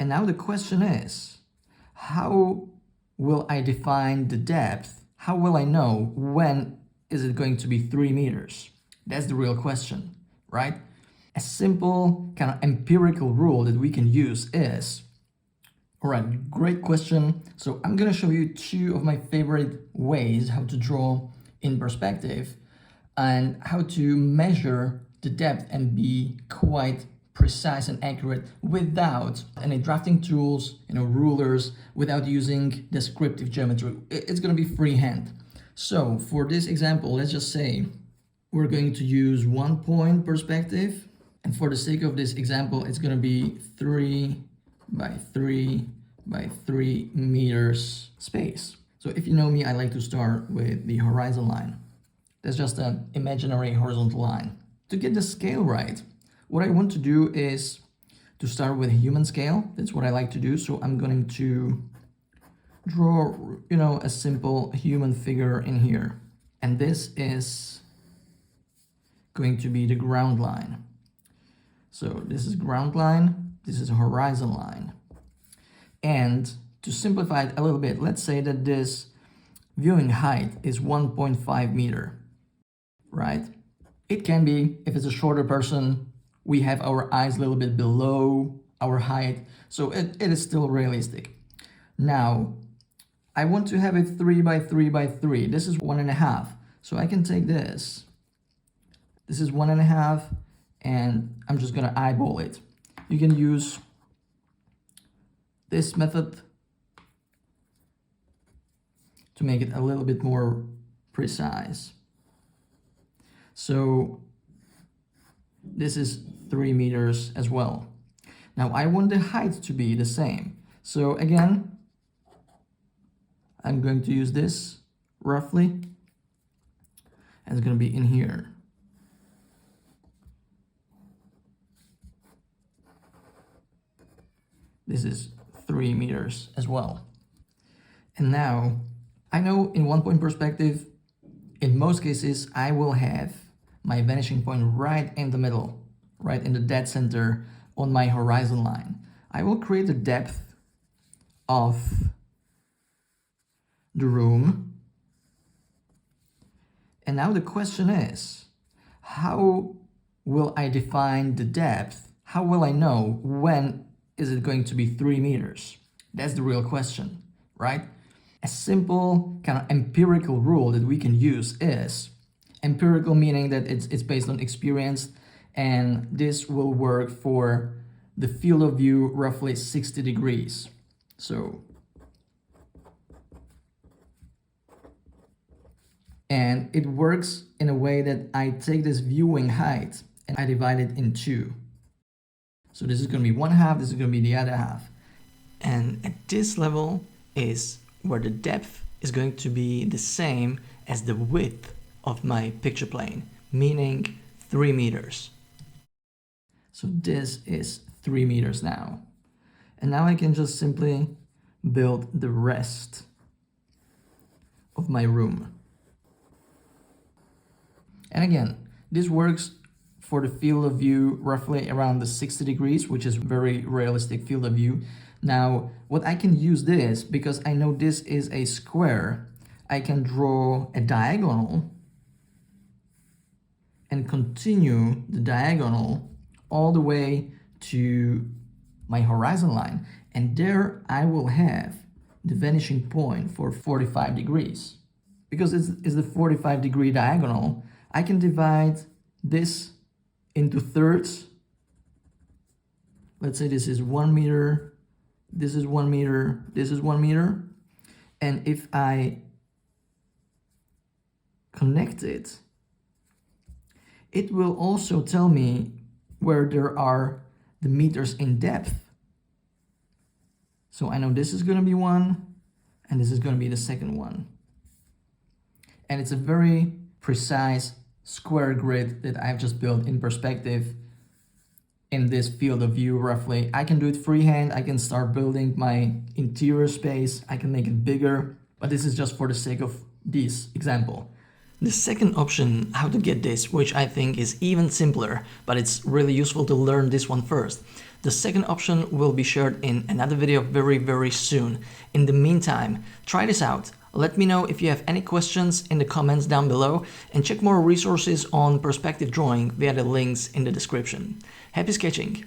And now the question is, how will I define the depth? How will I know when is it going to be 3 meters? That's the real question, right? A simple kind of empirical rule that we can use is, all right, great question. So I'm going to show you two of my favorite ways how to draw in perspective and how to measure the depth and be quite precise and accurate without any drafting tools, rulers, without using descriptive geometry. It's going to be freehand. So for this example, let's just say we're going to use 1 point perspective. And for the sake of this example, it's going to be 3 by 3 by 3 meters space. So if you know me, I like to start with the horizon line. That's just an imaginary horizontal line. To get the scale right, what I want to do is to start with human scale. That's what I like to do. So I'm going to draw, a simple human figure in here. And this is going to be the ground line. So this is ground line, this is horizon line. And to simplify it a little bit, let's say that this viewing height is 1.5 meter, right? It can be, if it's a shorter person, we have our eyes a little bit below our height, so it is still realistic. Now, I want to have it 3 by 3 by 3. This is 1.5. So I can take this. This is 1.5, and I'm just gonna eyeball it. You can use this method to make it a little bit more precise. So this is 3 meters as well. Now I want the height to be the same. So again, I'm going to use this roughly, and it's going to be in here. This is 3 meters as well. And now I know in 1 point perspective, in most cases, I will have my vanishing point right in the middle, right in the dead center on my horizon line. I will create the depth of the room. And now the question is, how will I define the depth? How will I know when is it going to be 3 meters? That's the real question, right? A simple kind of empirical rule that we can use is, empirical meaning that it's based on experience, and this will work for the field of view roughly 60 degrees. So, and it works in a way that I take this viewing height and I divide it in 2. So this is going to be 1/2, this is going to be the other half. And at this level is where the depth is going to be the same as the width of my picture plane, meaning 3 meters. So this is 3 meters now. And now I can just simply build the rest of my room. And again, this works for the field of view roughly around the 60 degrees, which is very realistic field of view. Now, what I can use this, because I know this is a square, I can draw a diagonal and continue the diagonal all the way to my horizon line. And there I will have the vanishing point for 45 degrees. Because it's the 45 degree diagonal, I can divide this into thirds. Let's say this is 1 meter, this is 1 meter, this is 1 meter. And if I connect it, it will also tell me where there are the meters in depth. So I know this is going to be 1, and this is going to be the second one. And it's a very precise square grid that I've just built in perspective in this field of view roughly. I can do it freehand. I can start building my interior space. I can make it bigger, but this is just for the sake of this example. The second option, how to get this, which I think is even simpler, but it's really useful to learn this one first. The second option will be shared in another video very soon. In the meantime, try this out. Let me know if you have any questions in the comments down below, and check more resources on perspective drawing via the links in the description. Happy sketching!